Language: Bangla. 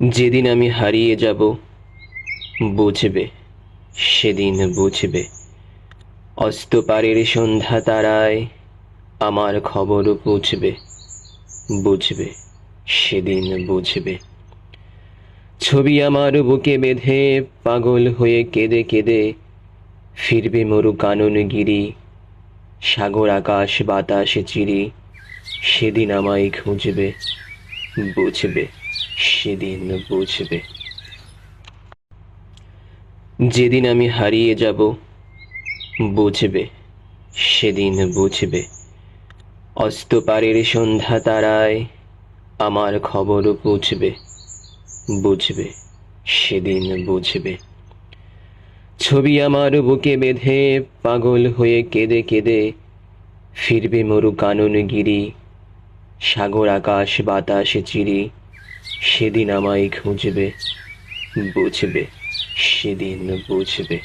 যেদিন আমি হারিয়ে যাব বুঝবে, সেদিন বুঝবে। অস্তপারের সন্ধ্যা তারায় আমার খবর বুঝবে, বুঝবে, সেদিন বুঝবে। ছবি আমার বুকে বেঁধে পাগল হয়ে কেঁদে কেঁদে ফিরবে মরু কাননগিরি, সাগর আকাশ বাতাস চিরি। সেদিন আমায় খুঁজবে, বুঝবে, সেদিন বুঝবে। যেদিন আমি হারিয়ে যাব বুঝবে, সেদিন বুঝবে। অস্তপারের সন্ধ্যা তারায় আমার খবর বুঝবে, বুঝবে, সেদিন বুঝবে। ছবি আমার বুকে বেঁধে পাগল হয়ে কেঁদে কেঁদে ফিরবে মরু কাননগিরি, সাগর আকাশ বাতাস চিরি। সেদিন আমায় খুঁজবে, বুঝবে, সেদিন বুঝবে।